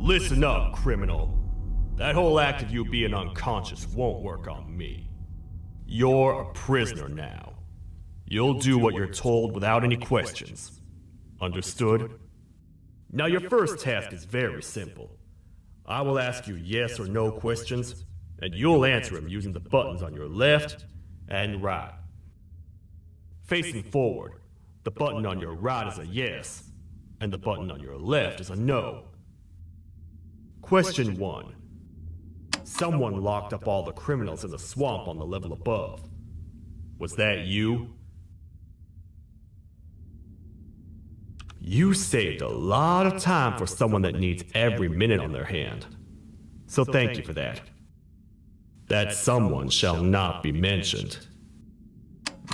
Listen up, criminal. That whole act of you being unconscious won't work on me. You're a prisoner now. You'll do what you're told without any questions. Understood? Now your first task is very simple. I will ask you yes or no questions, and you'll answer them using the buttons on your left and right. Facing forward, the button on your right is a yes, and the button on your left is a no. Question 1. Someone locked up all the criminals in the swamp on the level above. Was that you? You saved a lot of time for someone that needs every minute on their hand. So thank you for that. That someone shall not be mentioned.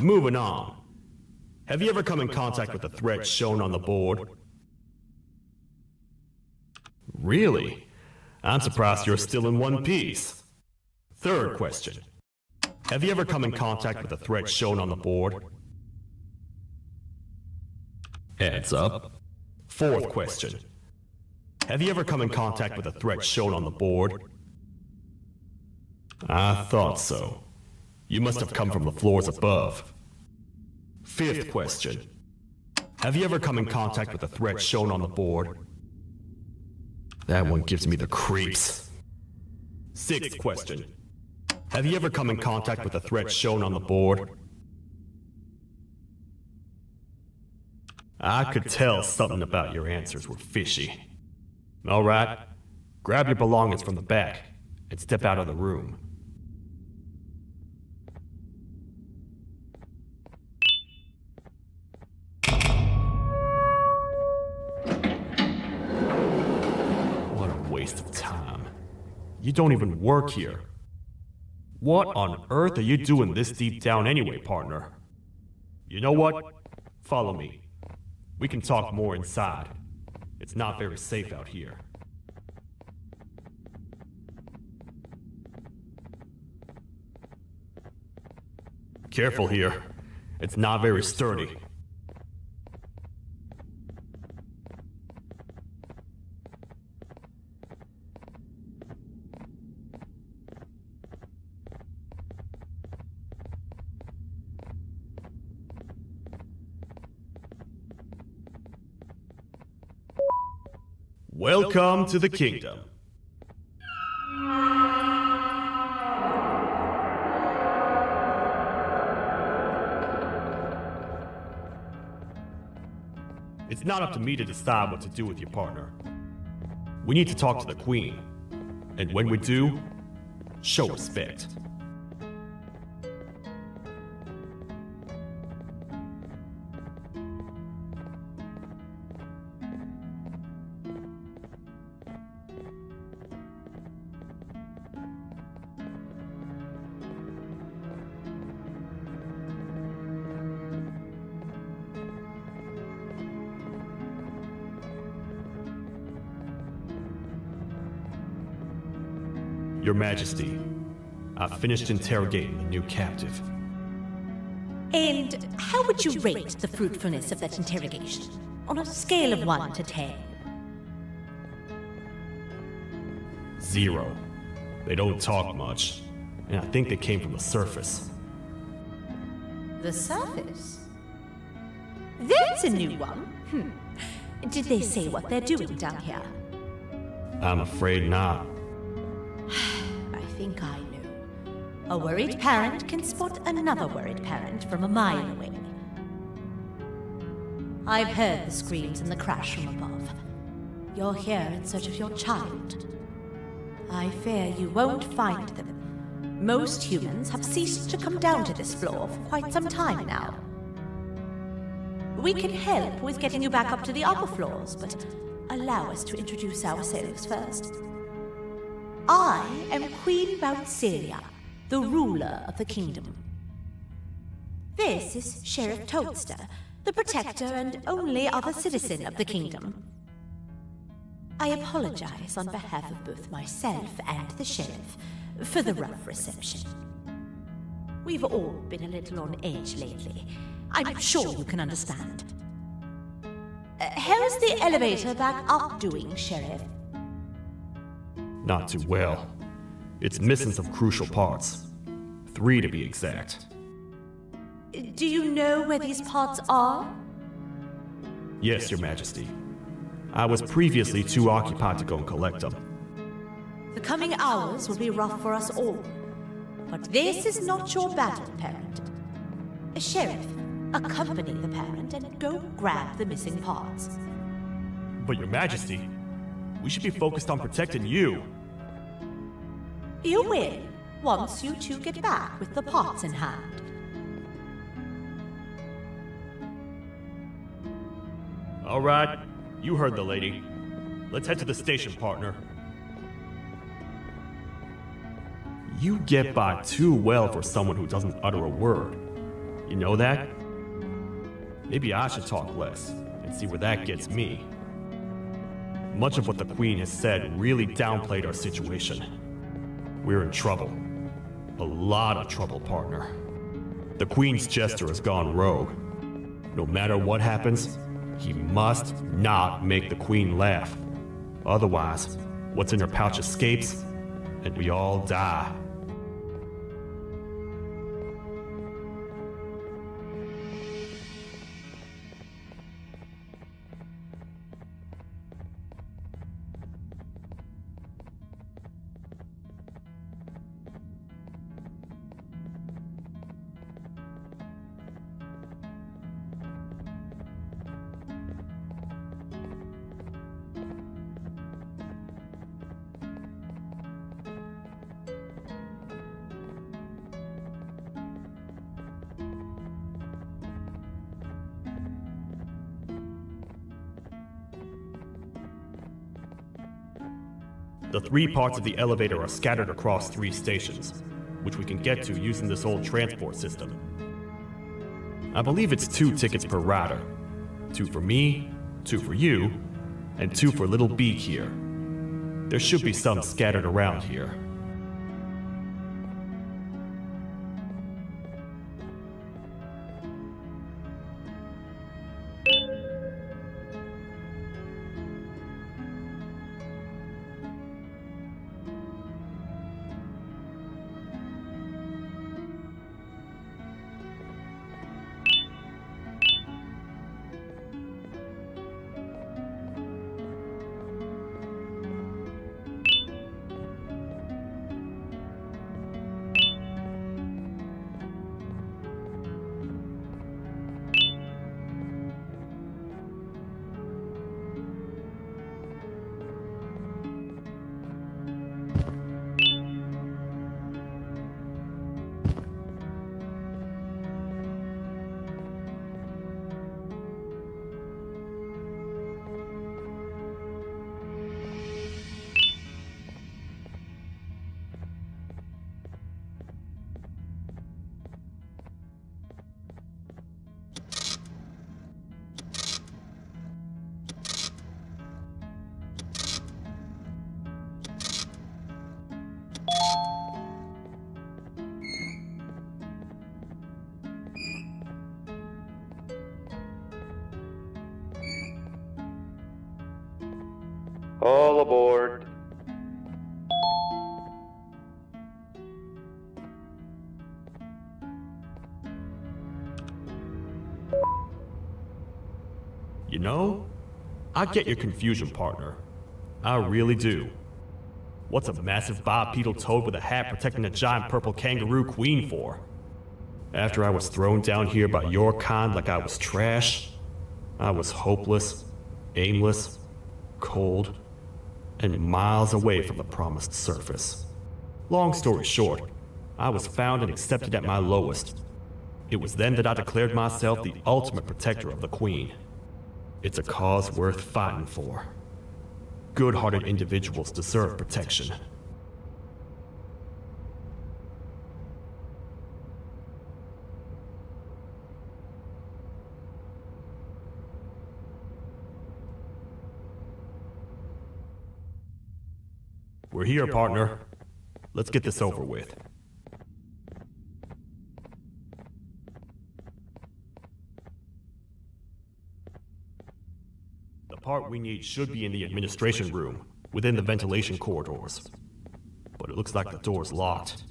Moving on. Have you ever come in contact with the threat shown on the board? Really? I'm surprised you're still in one piece. Third question. Have you ever come in contact with the threat shown on the board? Heads up. Fourth question. Have you ever come in contact with the threat shown on the board? I thought so. You must have come from the floors above. Fifth question. Have you ever come in contact with the threat shown on the board? That one gives me the creeps. Sixth question. Have you ever come in contact with the threat shown on the board? I could tell something about your answers were fishy. All right, grab your belongings from the back and step out of the room. Waste of time. You don't even work here. What on earth are you doing this deep down anyway, partner? You know what? Follow me. We can talk more inside. It's not very safe out here. Careful here. It's not very sturdy. Welcome to the kingdom. It's not up to me to decide what to do with your partner. We need to talk to the queen. And when we do, show respect. Your Majesty, I've finished interrogating the new captive. And how would you rate the fruitfulness of that interrogation? On a scale of 1 to 10? 0. They don't talk much, and I think they came from the surface. The surface? That's a new one. Did they say what they're doing down here? I'm afraid not. I think I know. A worried parent can spot another worried parent from a mile away. I've heard the screams and the crash from above. You're here in search of your child. I fear you won't find them. Most humans have ceased to come down to this floor for quite some time now. We can help with getting you back up to the upper floors, but allow us to introduce ourselves first. I am Queen Bouncelia, the ruler of the kingdom. This is Sheriff Toadster, the protector and only other citizen of the kingdom. I apologize on behalf of both myself and the sheriff for the rough reception. We've all been a little on edge lately. I'm sure you can understand. How's the elevator back up doing, Sheriff? Not too well. It's missing some crucial parts. 3 to be exact. Do you know where these parts are? Yes, Your Majesty. I was previously too occupied to go and collect them. The coming hours will be rough for us all. But this is not your battle, parent. Sheriff, accompany the parent and go grab the missing parts. But Your Majesty, we should be focused on protecting you. You will, once you two get back with the parts in hand. All right, you heard the lady. Let's head to the station, partner. You get by too well for someone who doesn't utter a word. You know that? Maybe I should talk less and see where that gets me. Much of what the Queen has said really downplayed our situation. We're in trouble. A lot of trouble, partner. The Queen's jester has gone rogue. No matter what happens, he must not make the Queen laugh. Otherwise, what's in her pouch escapes, and we all die. The 3 parts of the elevator are scattered across 3 stations, which we can get to using this old transport system. I believe it's 2 tickets per rider. 2 for me, 2 for you, and 2 for Little Beak here. There should be some scattered around here. aboard. You know, I get your confusion, partner. I really do. What's a massive bipedal toad with a hat protecting a giant purple kangaroo queen for? After I was thrown down here by your kind like I was trash, I was hopeless, aimless, cold, and miles away from the promised surface. Long story short, I was found and accepted at my lowest. It was then that I declared myself the ultimate protector of the Queen. It's a cause worth fighting for. Good-hearted individuals deserve protection. We're here, partner. Let's get this over with. The part we need should be in the administration room, within the ventilation corridors. But it looks like the door's locked.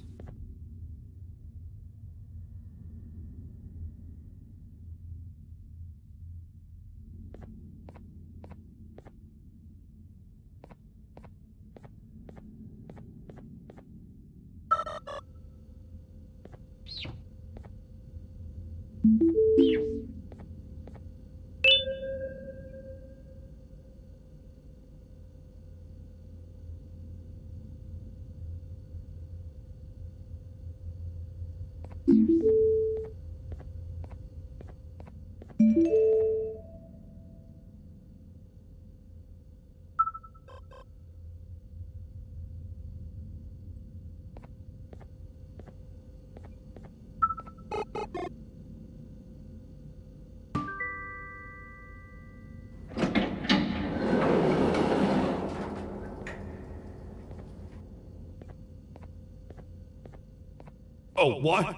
Oh, what?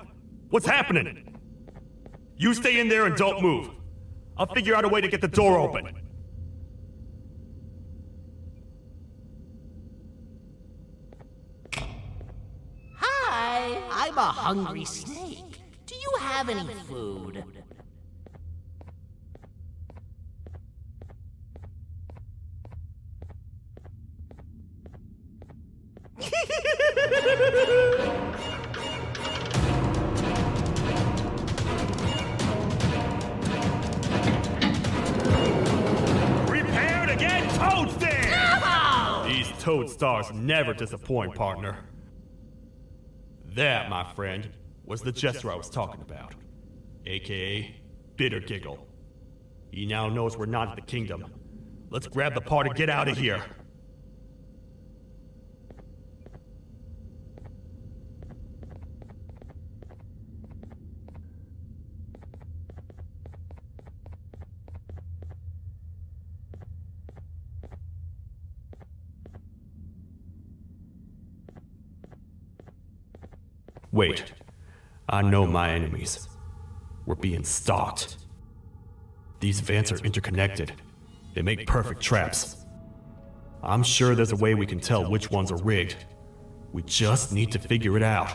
What's happening? You stay in there and don't move. I'll figure out a way to get the door open. Hi, I'm a hungry snake. Do you have any food? Prepare to get toasted! These toad stars never disappoint, partner. That, my friend, was the jester I was talking about, aka Bitter Giggle. He now knows we're not at the kingdom. Let's grab the part and get out of here. Wait, I know my enemies. We're being stalked. These vents are interconnected. They make perfect traps. I'm sure there's a way we can tell which ones are rigged. We just need to figure it out.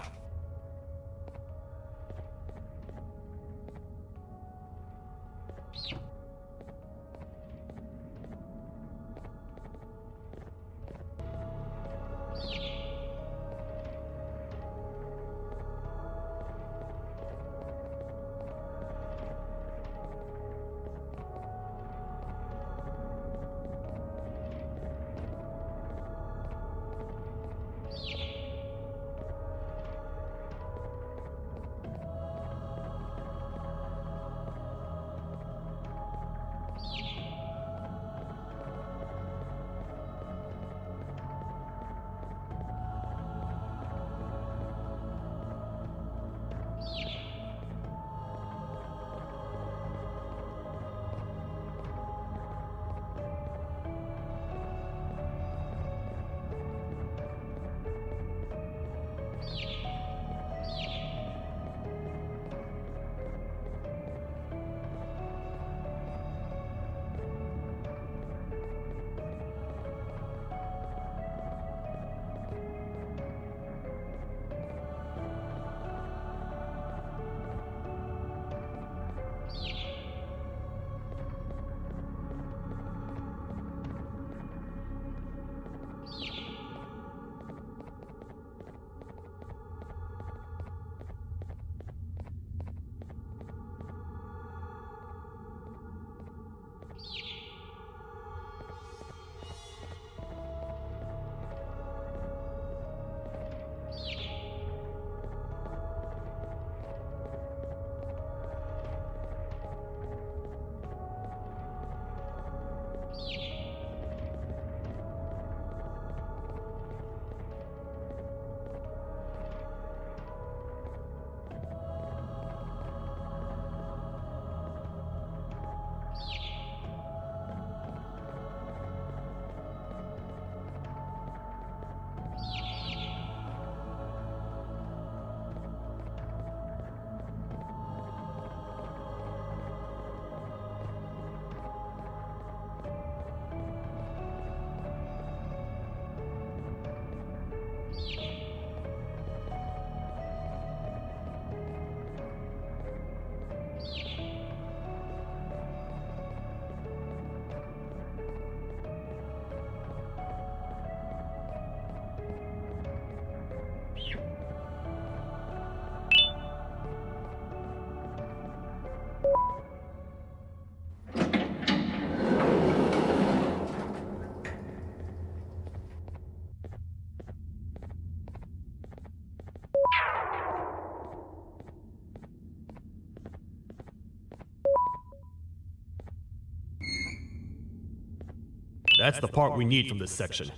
That's the part we need from this section.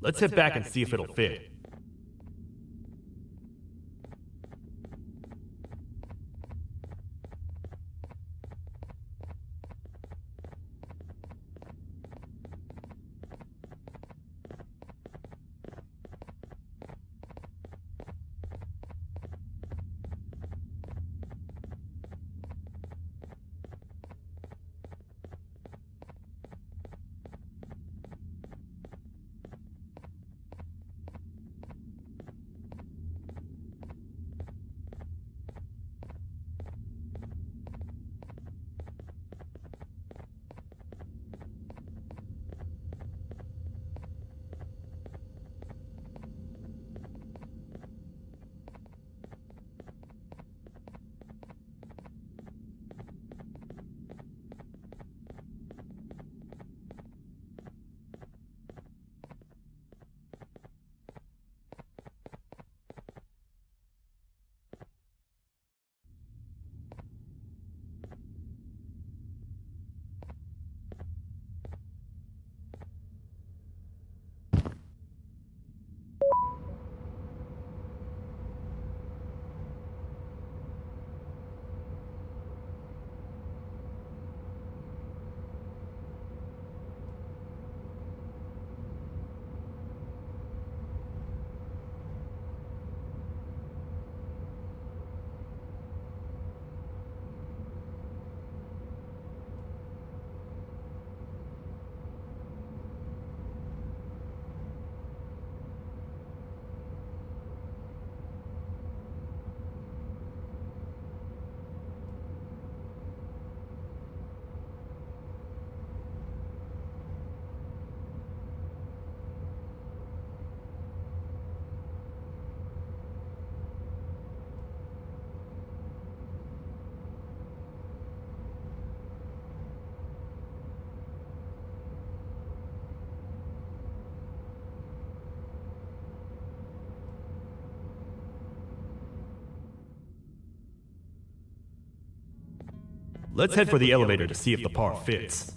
Let's head back and see if it'll fit. Let's head for the elevator to see if the part fits.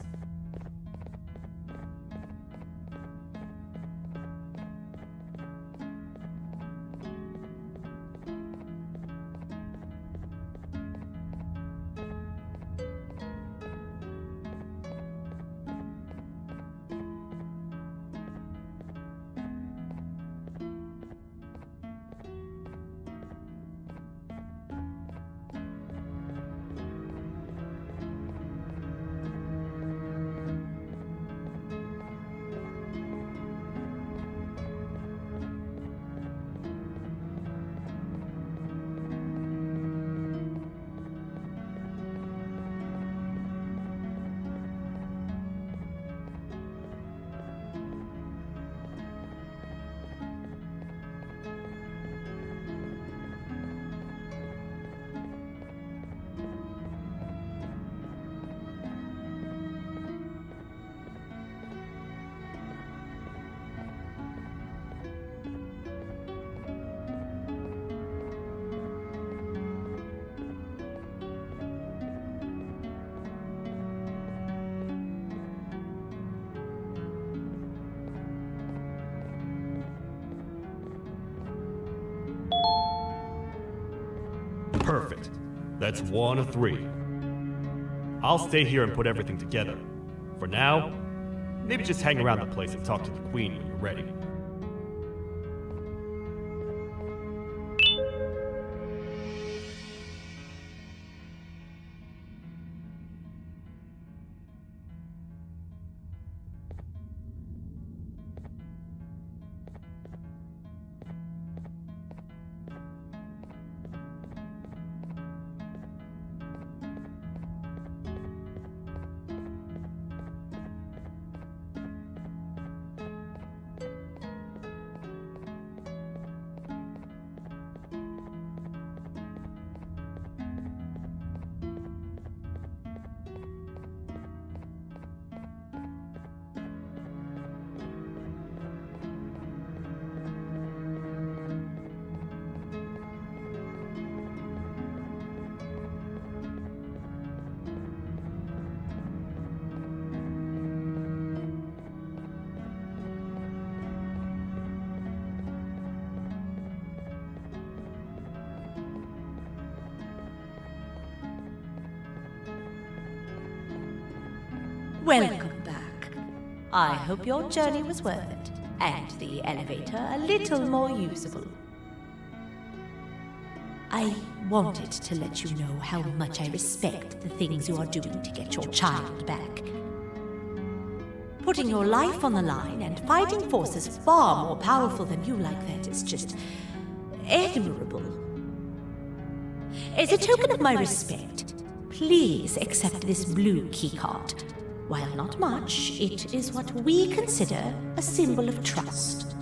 Perfect. That's 1 of 3. I'll stay here and put everything together. For now, maybe just hang around the place and talk to the Queen when you're ready. Welcome back. I hope your journey was worth it, and the elevator a little more usable. I wanted to let you know how much I respect the things you are doing to get your child back. Putting your life on the line and fighting forces far more powerful than you like that is just admirable. As a token of my respect, please accept this blue keycard. While not much, it is what we consider a symbol of trust.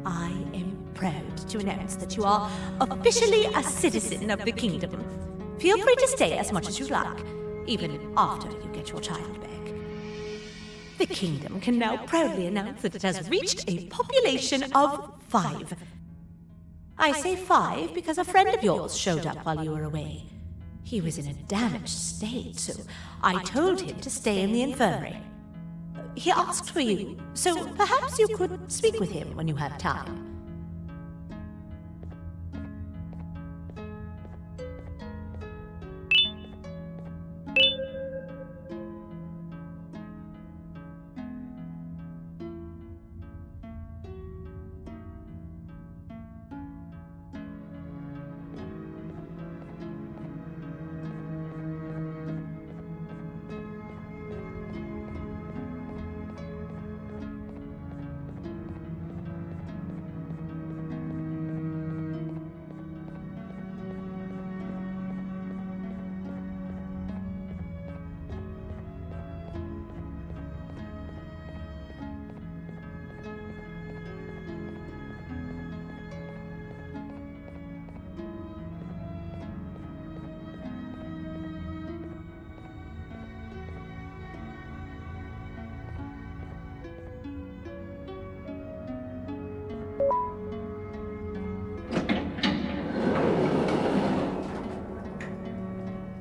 I am proud to announce that you are officially a citizen of the kingdom. Feel free to stay as much as you like, even after you get your child back. The kingdom can now proudly announce that it has reached a population of 5. I say 5 because a friend of yours showed up while you were away. He was in a damaged state, so I told him to stay in the infirmary. He asked for you, so perhaps you could speak with him when you have time.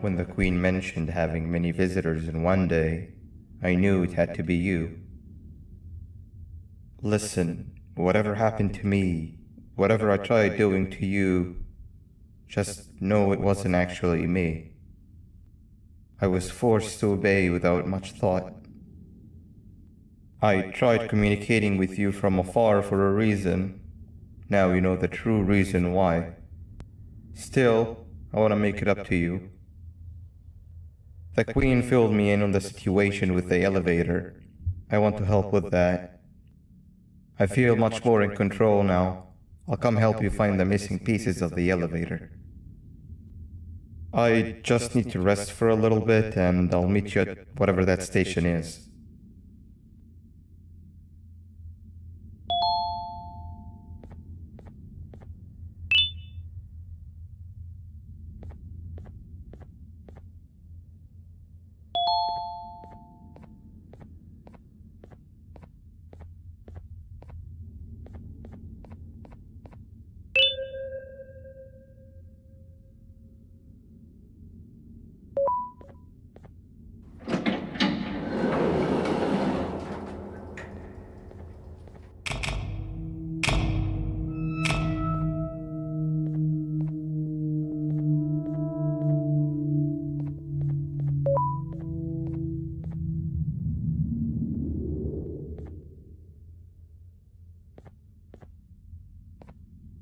When the Queen mentioned having many visitors in one day, I knew it had to be you. Listen, whatever happened to me, whatever I tried doing to you, just know it wasn't actually me. I was forced to obey without much thought. I tried communicating with you from afar for a reason. Now you know the true reason why. Still, I want to make it up to you. The Queen filled me in on the situation with the elevator. I want to help with that. I feel much more in control now. I'll come help you find the missing pieces of the elevator. I just need to rest for a little bit, and I'll meet you at whatever that station is.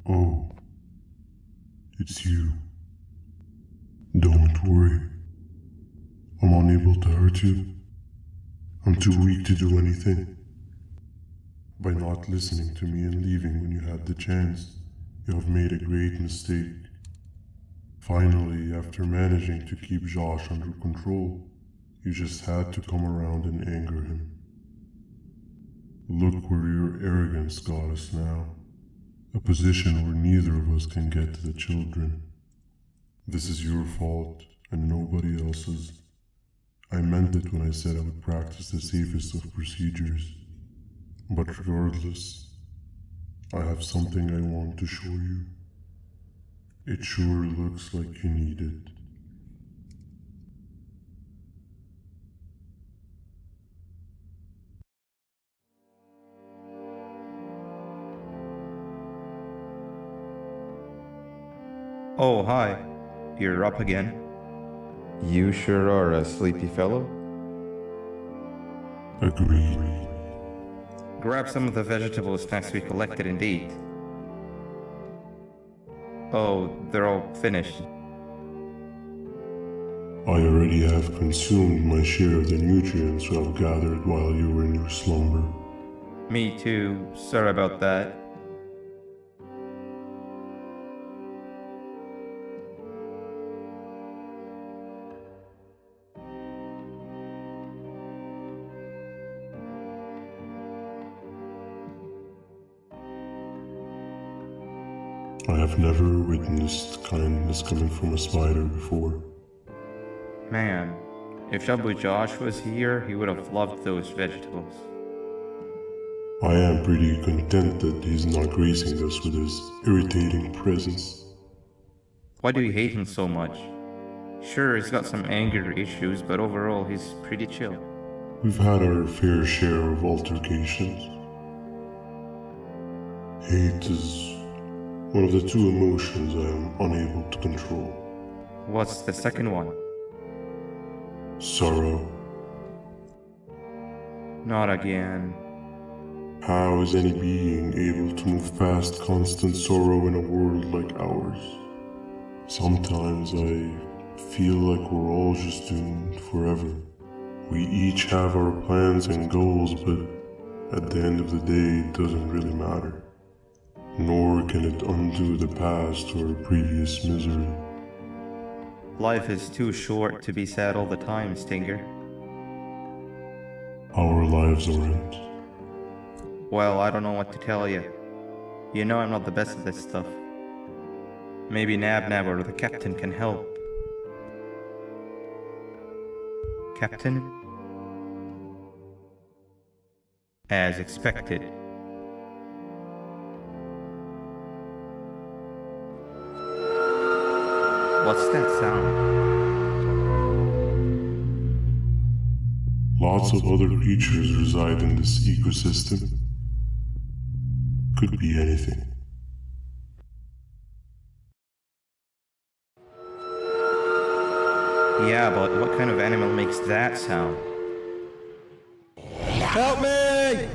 Oh, it's you. Don't worry. I'm unable to hurt you. I'm too weak to do anything. By not listening to me and leaving when you had the chance, you have made a great mistake. Finally, after managing to keep Josh under control, you just had to come around and anger him. Look where your arrogance got us now. A position where neither of us can get to the children. This is your fault, and nobody else's. I meant it when I said I would practice the safest of procedures. But regardless, I have something I want to show you. It sure looks like you need it. Oh, hi. You're up again. You sure are a sleepy fellow. Agreed. Grab some of the vegetable snacks we collected indeed. Oh, they're all finished. I already have consumed my share of the nutrients I've gathered while you were in your slumber. Me too. Sorry about that. I have never witnessed kindness coming from a spider before. Man, if Shabu Josh was here, he would have loved those vegetables. I am pretty content that he's not gracing us with his irritating presence. Why do you hate him so much? Sure, he's got some anger issues, but overall he's pretty chill. We've had our fair share of altercations. Hate is one of the two emotions I am unable to control. What's the second one? Sorrow. Not again. How is any being able to move past constant sorrow in a world like ours? Sometimes I feel like we're all just doomed forever. We each have our plans and goals, but at the end of the day, it doesn't really matter. Nor can it undo the past or previous misery. Life is too short to be sad all the time, Stinger. Our lives aren't. Well, I don't know what to tell you. You know I'm not the best at this stuff. Maybe Nab or the captain can help. Captain? As expected. What's that sound? Lots of other creatures reside in this ecosystem. Could be anything. Yeah, but what kind of animal makes that sound? Help me!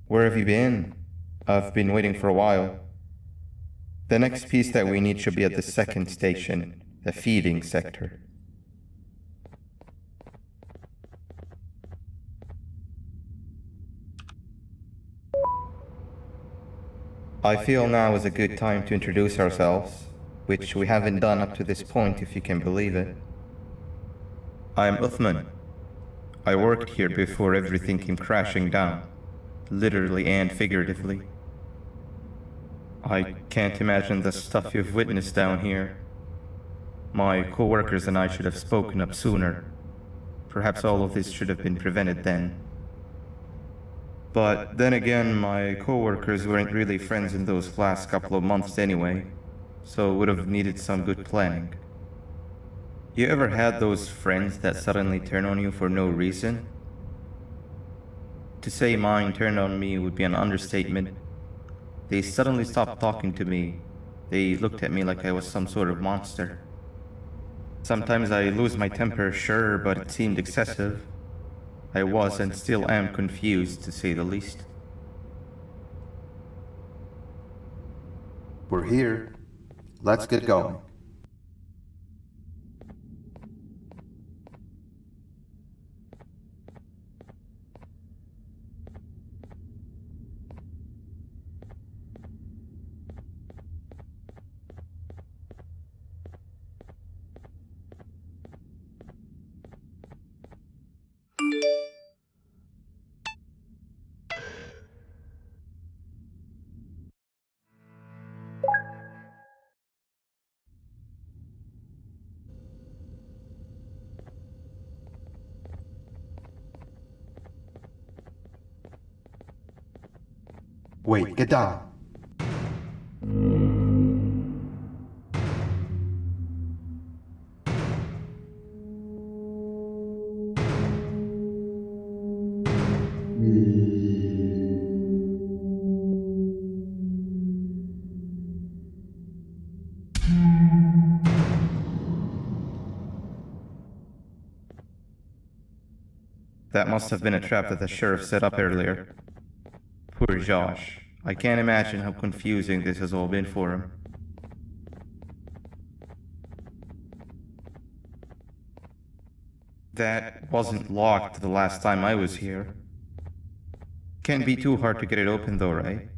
Where have you been? I've been waiting for a while. The next piece that we need should be at the second station, the feeding sector. I feel now is a good time to introduce ourselves, which we haven't done up to this point, if you can believe it. I'm Uthman. I worked here before everything came crashing down, literally and figuratively. I can't imagine the stuff you've witnessed down here. My co-workers and I should have spoken up sooner. Perhaps all of this should have been prevented then. But then again, my co-workers weren't really friends in those last couple of months anyway, so would have needed some good planning. You ever had those friends that suddenly turn on you for no reason? To say mine turned on me would be an understatement. They suddenly stopped talking to me. They looked at me like I was some sort of monster. Sometimes I lose my temper, sure, but it seemed excessive. I was and still am confused, to say the least. We're here. Let's get going. Wait, get down. That must have been a trap that the sheriff set up earlier. Poor Josh. I can't imagine how confusing this has all been for him. That wasn't locked the last time I was here. Can't be too hard to get it open though, right?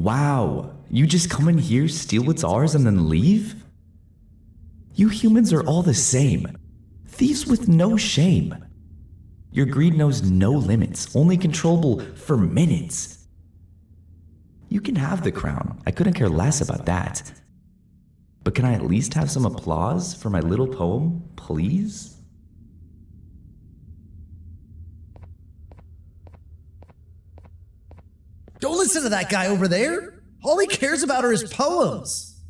Wow, you just come in here, steal what's ours, and then leave? You humans are all the same. Thieves with no shame. Your greed knows no limits, only controllable for minutes. You can have the crown, I couldn't care less about that. But can I at least have some applause for my little poem, please? Don't listen to that guy over there. All he cares about are his poems.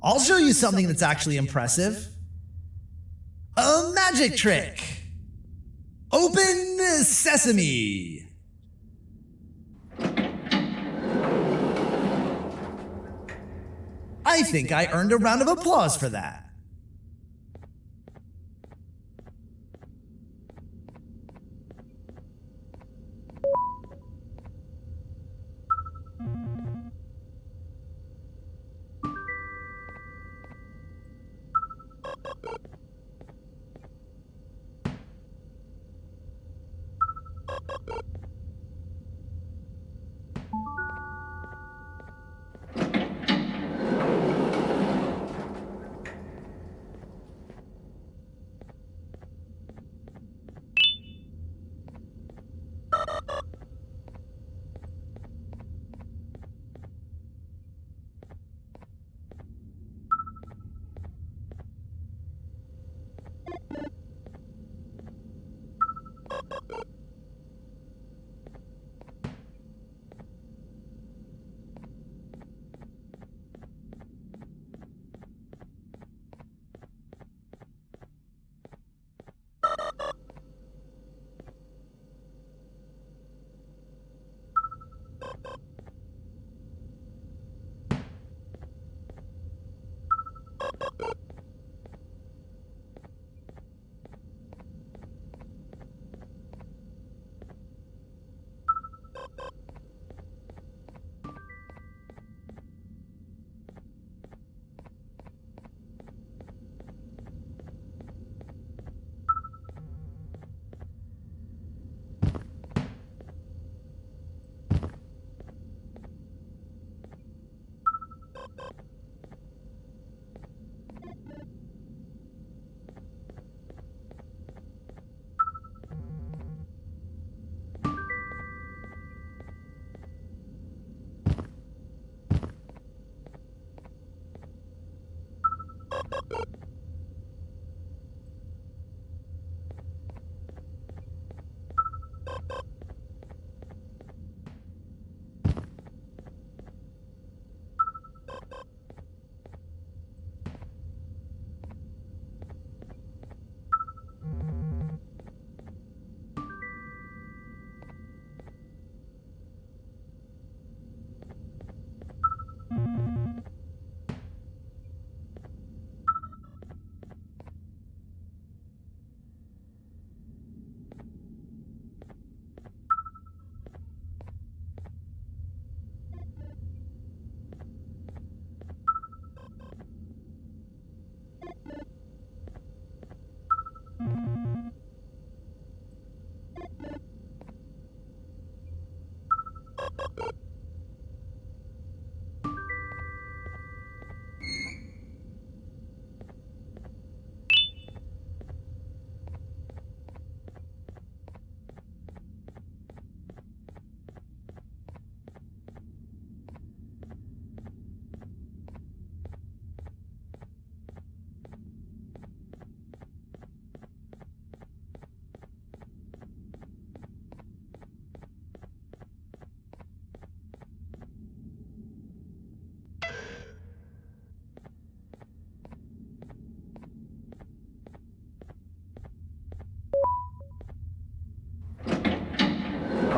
I'll show you something that's actually impressive. A magic trick. Open sesame. I think I earned a round of applause for that.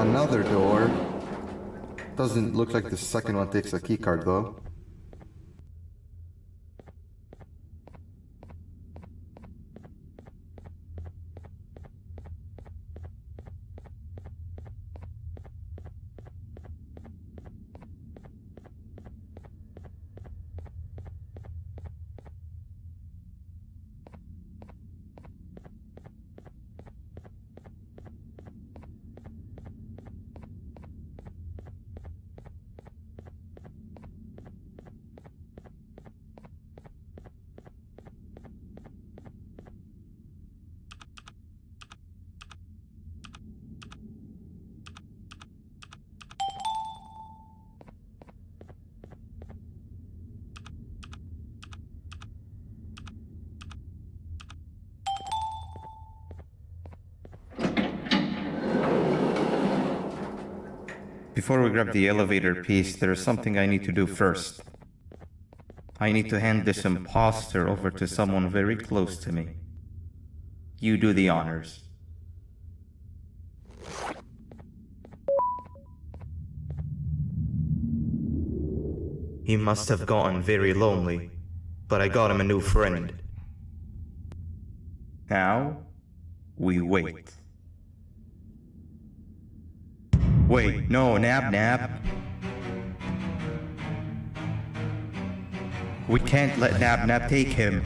Another door. Doesn't look like the second one takes a keycard though. Before we grab the elevator piece, there is something I need to do first. I need to hand this imposter over to someone very close to me. You do the honors. He must have gotten very lonely, but I got him a new friend. Now, we wait. Wait, no, Nab. We can't let Nab take him.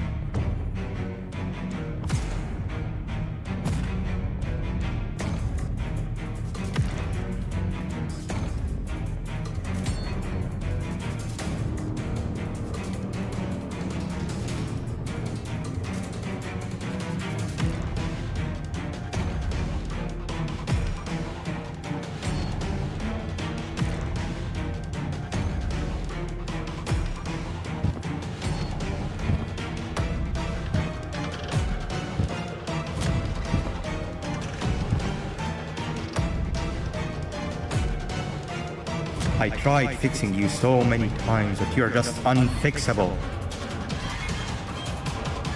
I tried fixing you so many times, but you're just unfixable.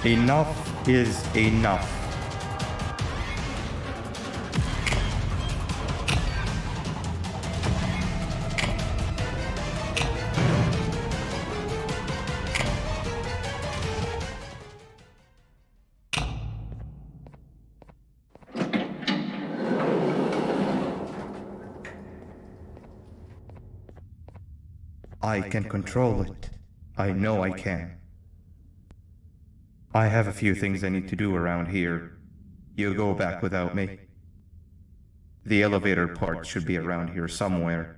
Enough is enough. I can control it. I know I can. I have a few things I need to do around here. You go back without me. The elevator part should be around here somewhere.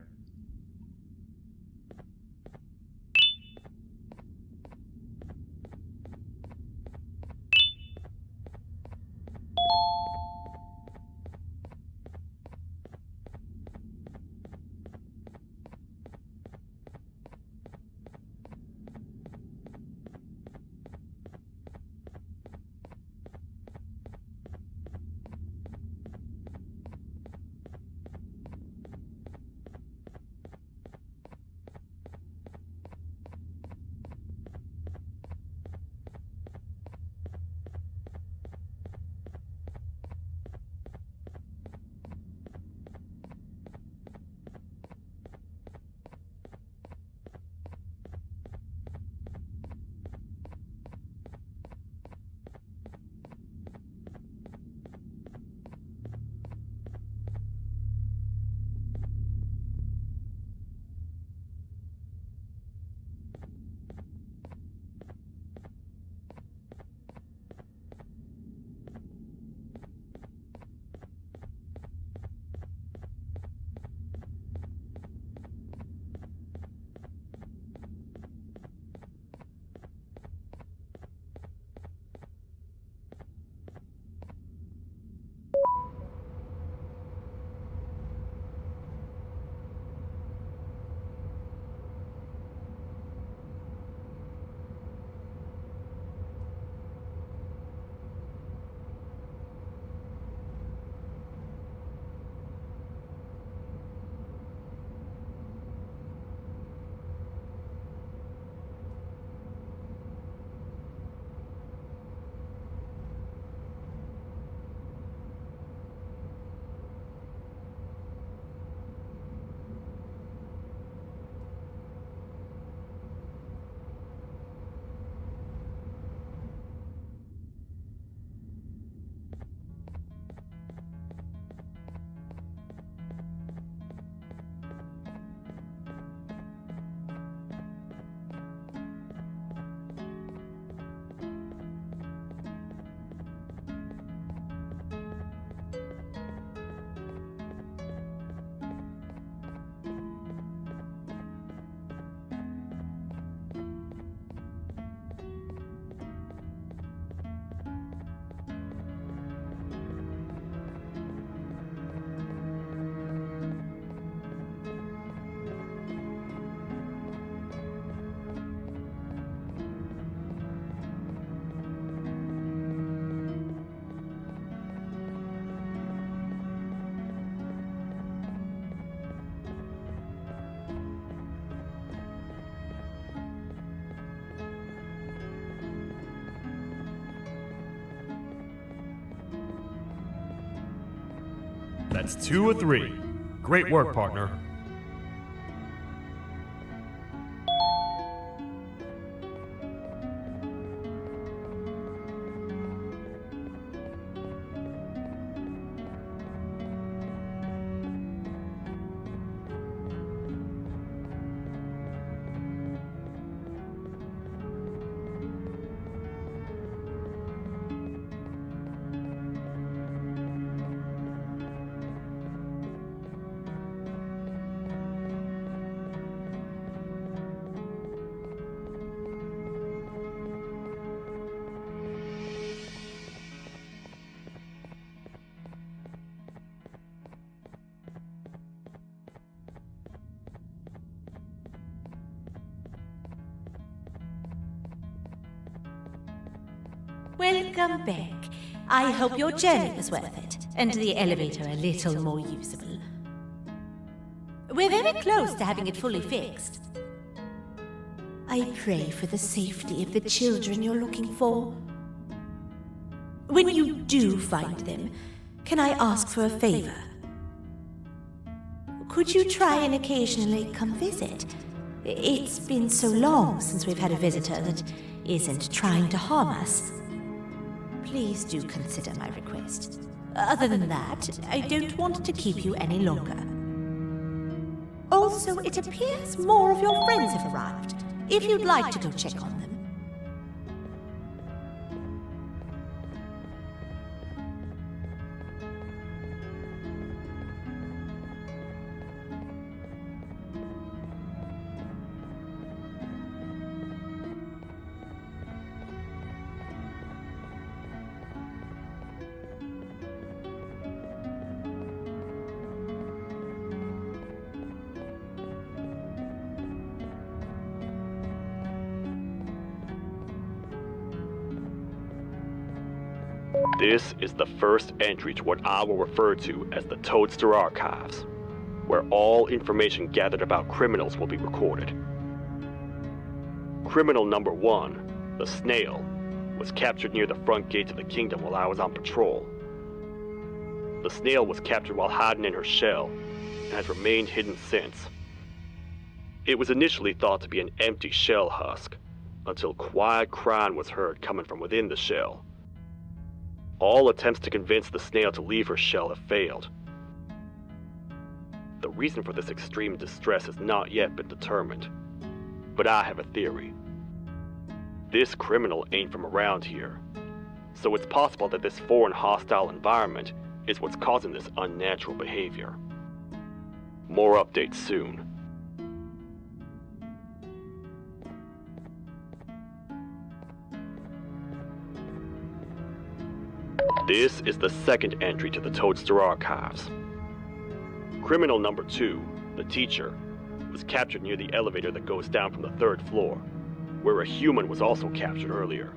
That's 2 of 3. Great work, partner. Welcome back. I hope your journey was worth it, and the elevator a little more usable. We're very close to having it fully fixed. I pray for the safety of the children you're looking for. When you do find them, can I ask for a favor? Could you try and occasionally come visit? It's been so long since we've had a visitor that isn't trying to harm us. Please do consider my request. Other than that, I don't want to keep you any longer. Also, it appears more of your friends have arrived. If you'd like to go check on them. This is the first entry to what I will refer to as the Toadster Archives, where all information gathered about criminals will be recorded. Criminal number 1, the Snail, was captured near the front gate of the kingdom while I was on patrol. The Snail was captured while hiding in her shell, and has remained hidden since. It was initially thought to be an empty shell husk, until quiet crying was heard coming from within the shell. All attempts to convince the Snail to leave her shell have failed. The reason for this extreme distress has not yet been determined, but I have a theory. This criminal ain't from around here, so it's possible that this foreign hostile environment is what's causing this unnatural behavior. More updates soon. This is the second entry to the Toadster Archives. Criminal number 2, the teacher, was captured near the elevator that goes down from the 3rd floor, where a human was also captured earlier.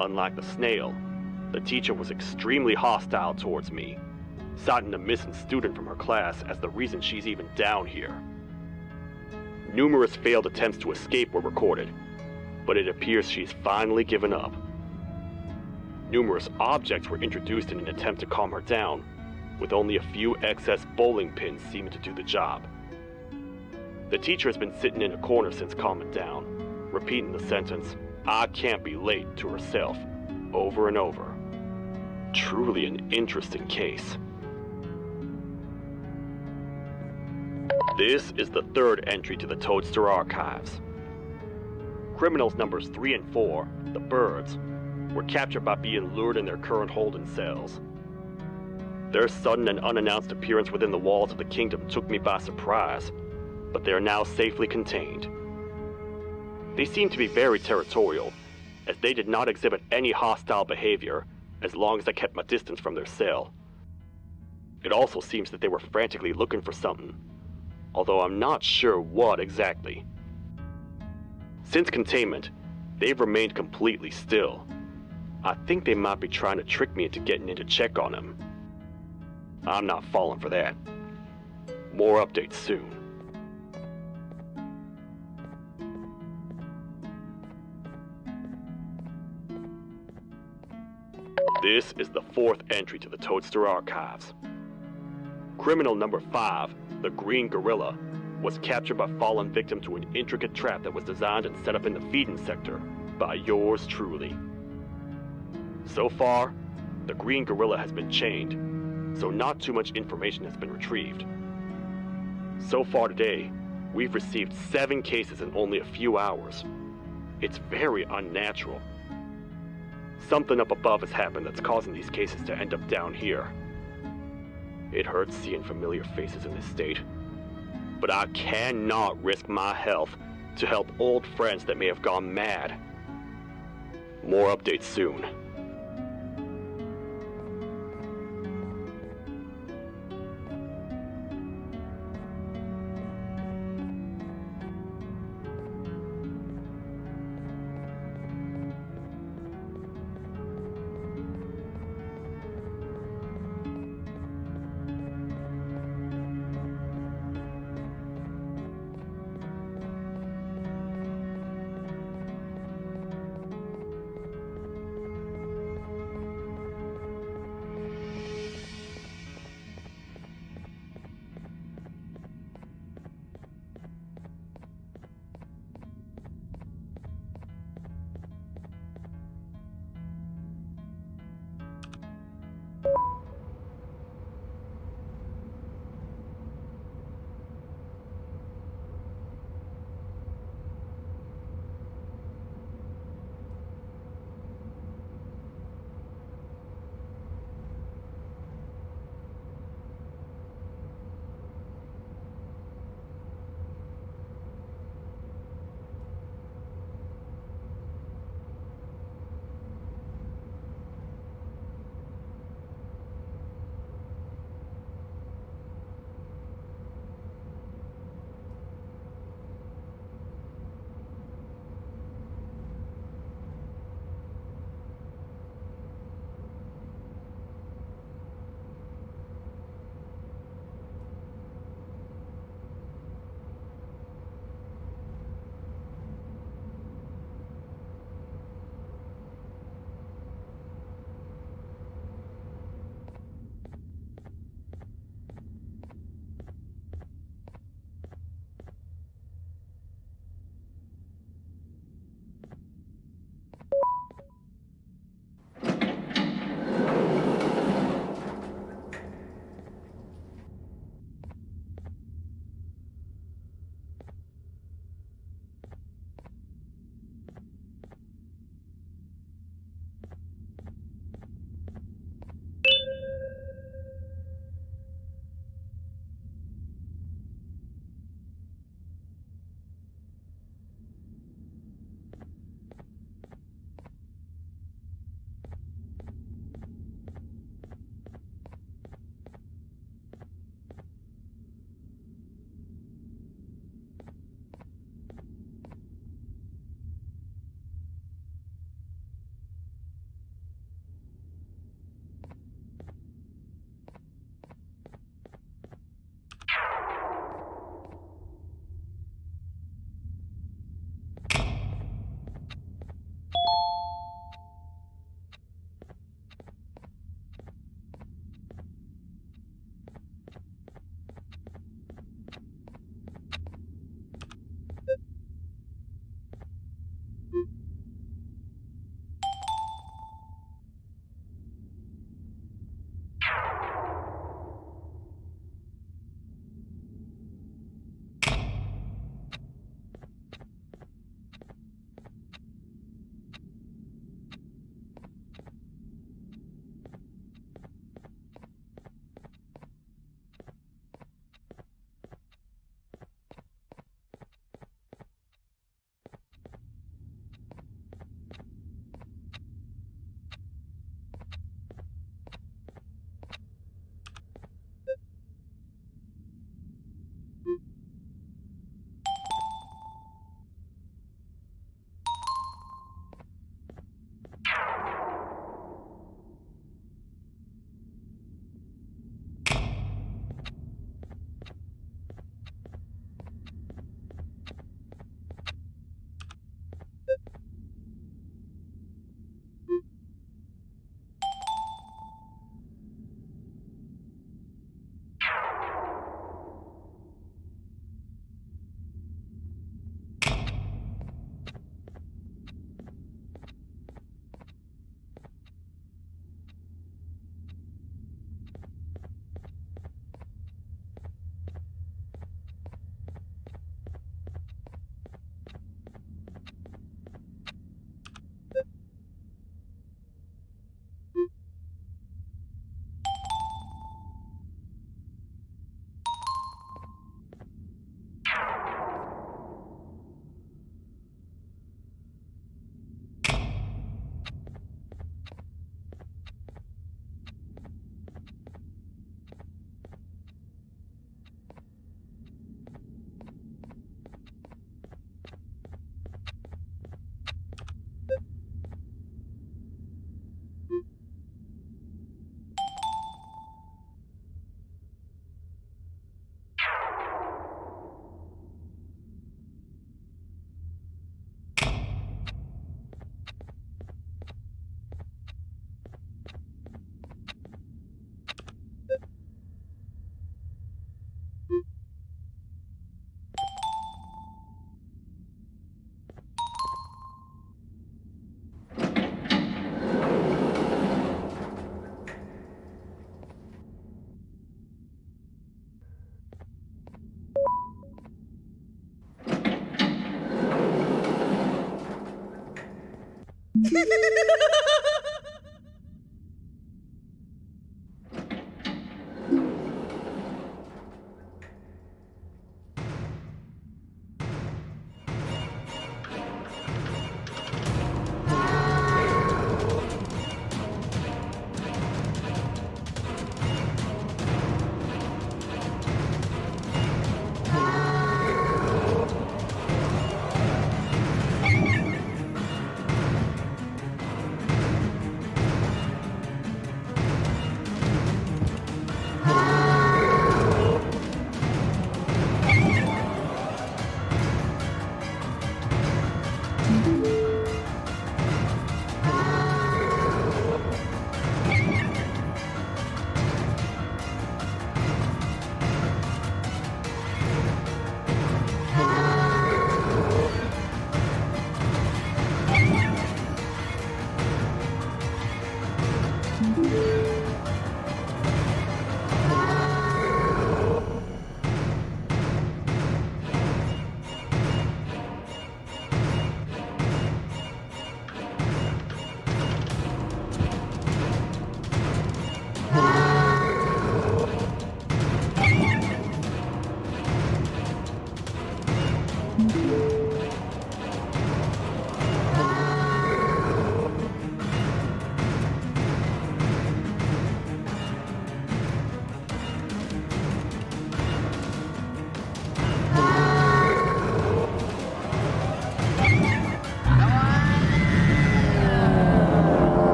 Unlike the Snail, the teacher was extremely hostile towards me, citing a missing student from her class as the reason she's even down here. Numerous failed attempts to escape were recorded, but it appears she's finally given up. Numerous objects were introduced in an attempt to calm her down, with only a few excess bowling pins seeming to do the job. The teacher has been sitting in a corner since calming down, repeating the sentence, "I can't be late," to herself, over and over. Truly an interesting case. This is the 3rd entry to the Toadster Archives. Criminals numbers 3 and 4, the Birds, were captured by being lured in their current holding cells. Their sudden and unannounced appearance within the walls of the kingdom took me by surprise, but they are now safely contained. They seem to be very territorial, as they did not exhibit any hostile behavior as long as I kept my distance from their cell. It also seems that they were frantically looking for something, although I'm not sure what exactly. Since containment, they've remained completely still. I think they might be trying to trick me into getting in to check on them. I'm not falling for that. More updates soon. This is the 4th entry to the Toadster Archives. Criminal number 5, the Green Gorilla, was captured by fallen victim to an intricate trap that was designed and set up in the feeding sector by yours truly. So far, the Green Gorilla has been chained, so not too much information has been retrieved. So far today, we've received 7 cases in only a few hours. It's very unnatural. Something up above has happened that's causing these cases to end up down here. It hurts seeing familiar faces in this state, but I cannot risk my health to help old friends that may have gone mad. More updates soon.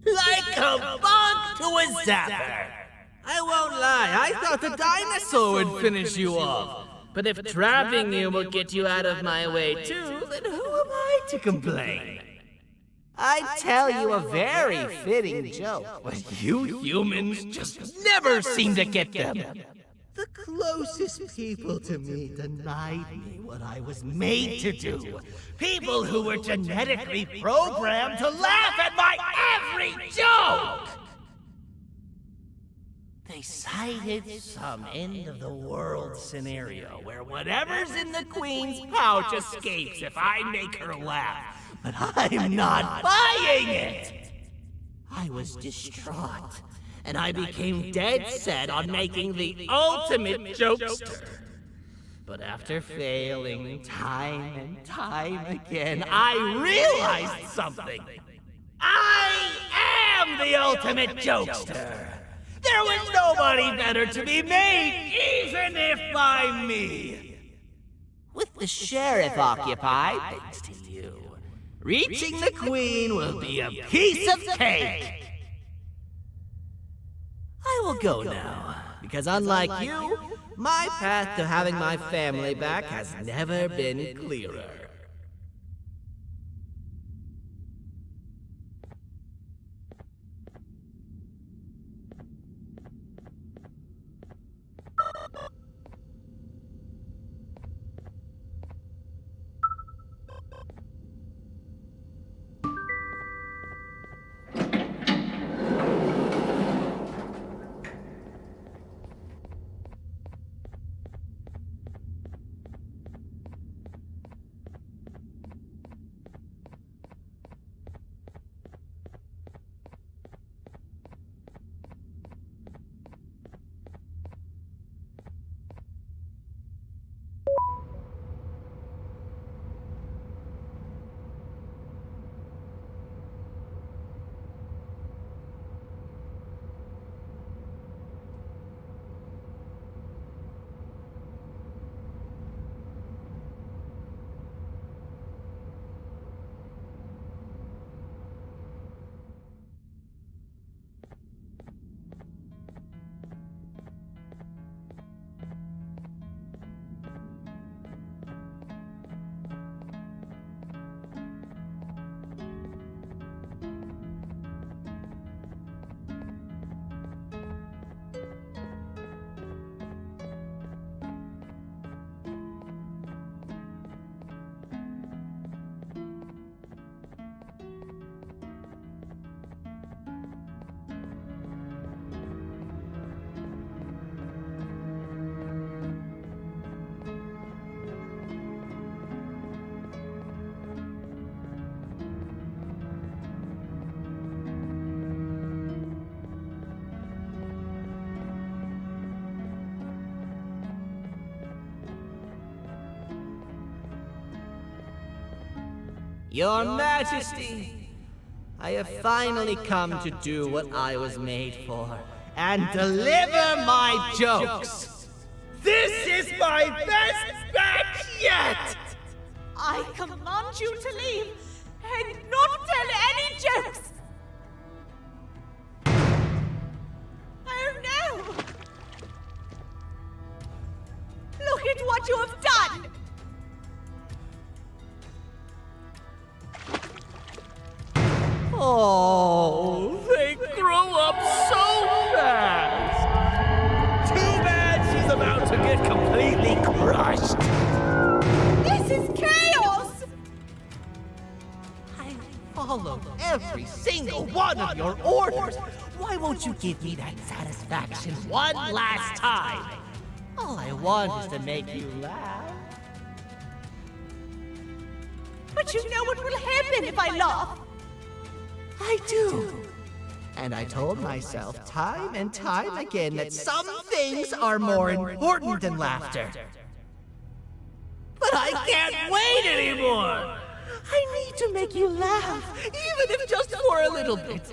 Like a bug to a zapper. I won't lie, I thought the dinosaur would finish you off. But if trapping you will get you out of my way too, then who am I to complain? I tell you a very fitting joke, but you humans just never seem to get them. The closest people to me denied me what I was made to do. People who were genetically programmed to laugh at my every joke! They cited some end-of-the-world scenario where whatever's in the Queen's pouch escapes if I make her laugh. But I'm not buying it! I was distraught, and I became dead set on making the ultimate jokester. But after failing time and time again, I realized something. I am the ultimate jokester! There was nobody better to be made, even if by me! With the sheriff occupied, thanks to you, reaching the Queen will be a piece of cake! I will go now, because unlike you, my path to having my family back has never been clearer. Your Majesty, I have finally come to do what I was made for, and deliver my jokes! This is my best batch yet! I command you to leave and not tell any jokes! Oh no! Look at what you have done! Oh, they grow up so fast! Too bad she's about to get completely crushed! This is chaos! I followed every single one of your orders! Why won't you give me that satisfaction one last time? All I want is to make you laugh. But you know what will happen if I laugh? I do. And I told myself time and time again that some things are more important than laughter. But I can't wait anymore! I need to make you laugh, even if just for a little bit.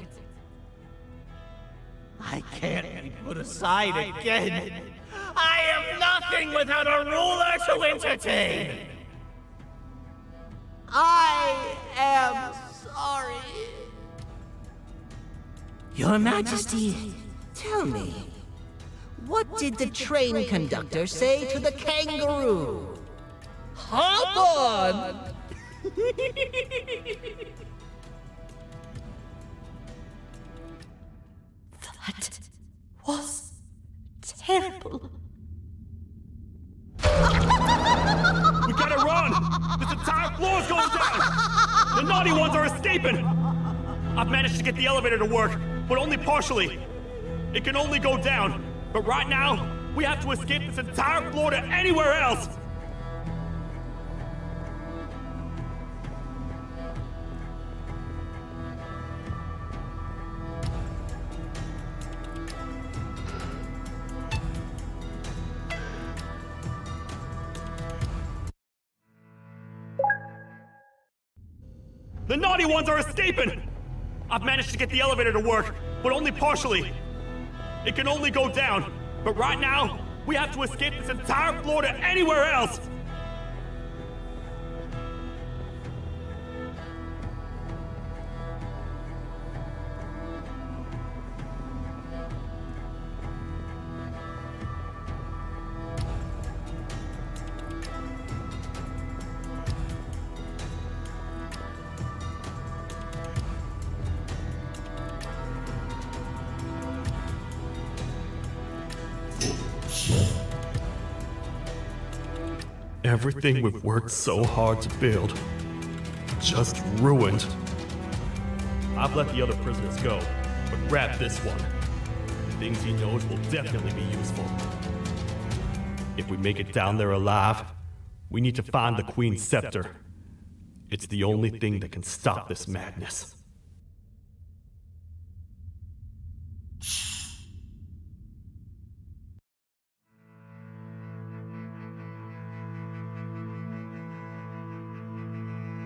I can't be put aside again. I am nothing without a ruler to entertain. I am sorry. Your Majesty, tell me, what did the train conductor say to the kangaroo? Hop on! That was terrible. We gotta run! This entire floor's going down! The naughty ones are escaping! I've managed to get the elevator to work, but only partially. It can only go down, but right now, we have to escape this entire floor to anywhere else! The naughty ones are escaping! I've managed to get the elevator to work, but only partially. It can only go down, but right now, we have to escape this entire floor to anywhere else! Everything we've worked so hard to build, just ruined. I've let the other prisoners go, but grab this one. Things he knows will definitely be useful. If we make it down there alive, we need to find the Queen's scepter. It's the only thing that can stop this madness.